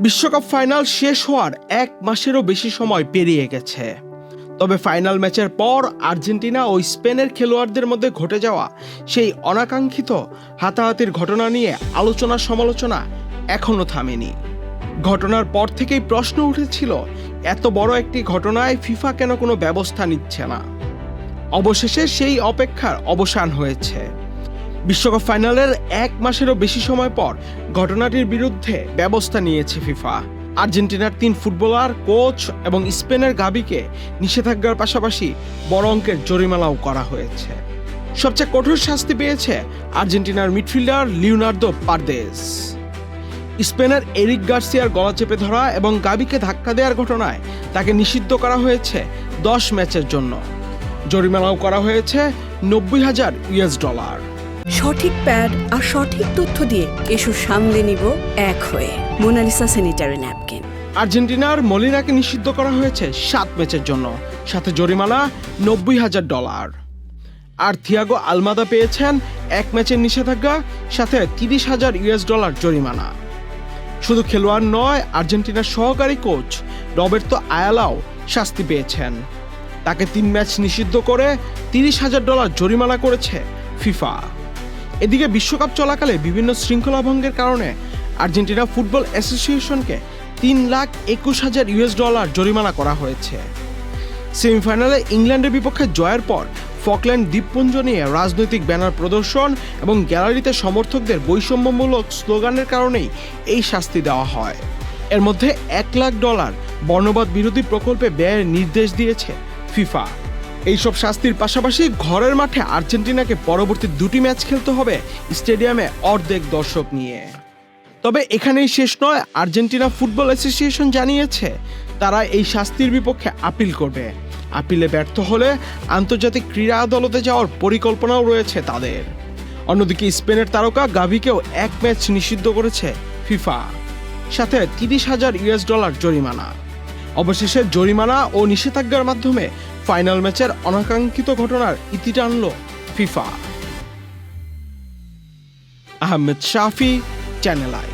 বিশ্বকাপ ফাইনাল শেষ হওয়ার এক মাসেরও বেশি সময় পেরিয়ে গেছে। তবে ফাইনাল ম্যাচের পর আর্জেন্টিনা ও স্পেনের খেলোয়াড়দের মধ্যে ঘটে যাওয়া সেই অনাকাঙ্ক্ষিত হাতাহাতির ঘটনা নিয়ে আলোচনা সমালোচনা এখনো থামেনি। ঘটনার পর থেকেই প্রশ্ন উঠেছিল, এত বড় একটি ঘটনায় ফিফা কেন কোনো ব্যবস্থা নিচ্ছে না। অবশেষে সেই অপেক্ষার অবসান হয়েছে। বিশ্বকাপ ফাইনালের এক মাসেরও বেশি সময় পর ঘটনাটির বিরুদ্ধে ব্যবস্থা নিয়েছে ফিফা। আর্জেন্টিনার 3 ফুটবলার, কোচ এবং স্পেনের গাবিকে নিষেধাজ্ঞার পাশাপাশি বড় অঙ্কের জরিমানাও করা হয়েছে। সবচেয়ে কঠোর শাস্তি পেয়েছে আর্জেন্টিনার মিডফিল্ডার লিওনার্দো পারদেস। স্পেনের এরিক গার্সিয়ার গলা চেপে ধরা এবং গাবিকে ধাক্কা দেওয়ার ঘটনায় তাকে নিষিদ্ধ করা হয়েছে 10 ম্যাচের জন্য। জরিমানাও করা হয়েছে $90,000। সঠিক প্যাড আর সঠিক তথ্য দিয়ে এসব সামলে নিব এক হয়ে। Monalisa sanitary napkin. আর্জেন্টিনার মলিনাকে নিষিদ্ধ করা হয়েছে 7 ম্যাচের জন্য, সাথে জরিমানা $90,000। আর থিয়াগো আলমাদা পেয়েছেন 1 ম্যাচের নিষেধাজ্ঞা, সাথে $30,000 জরিমানা। শুধু খেলোয়াড় নয়, আর্জেন্টিনার সহকারী কোচ রবের্তো আয়ালাও শাস্তি পেয়েছেন। তাকে 3 ম্যাচ নিষিদ্ধ করে $30,000 জরিমানা করেছে ফিফা। এদিকে বিশ্বকাপ চলাকালে বিভিন্ন শৃঙ্খলা ভঙ্গের কারণে আর্জেন্টিনা ফুটবল অ্যাসোসিয়েশনকে $3,21,000 জরিমানা করা হয়েছে। সেমিফাইনালে ইংল্যান্ডের বিপক্ষে জয়ের পর ফকল্যান্ড দ্বীপপুঞ্জ নিয়ে রাজনৈতিক ব্যানার প্রদর্শন এবং গ্যালারিতে সমর্থকদের বৈষম্যমূলক স্লোগানের কারণেই এই শাস্তি দেওয়া হয়। এর মধ্যে $1,00,000 বর্ণবাদ বিরোধী প্রকল্পে ব্যয়ের নির্দেশ দিয়েছে ফিফা। এইসব শাস্তির পাশাপাশি ঘরের মাঠে আর্জেন্টিনাকে পরবর্তী 2টি ম্যাচ খেলতে হবে স্টেডিয়ামে অর্ধেক দর্শক নিয়ে। তবে এখানেই শেষ নয়। আর্জেন্টিনা ফুটবল অ্যাসোসিয়েশন জানিয়েছে তারা এই শাস্তির বিপক্ষে আপিল করবে। আপিলে ব্যর্থ হলে আন্তর্জাতিক ক্রীড়া আদালতে যাওয়ার পরিকল্পনাও রয়েছে তাদের। অন্যদিকে স্পেনের তারকা গাভিকেও 1 ম্যাচ নিষিদ্ধ করেছে ফিফা, সাথে $30,000 জরিমানা। অবশেষে জরিমানা ও নিষেধাজ্ঞার মাধ্যমে ফাইনাল ম্যাচের অনাকাঙ্ক্ষিত ঘটনার ইতি টানল FIFA. Ahmed Shafi, Channel I.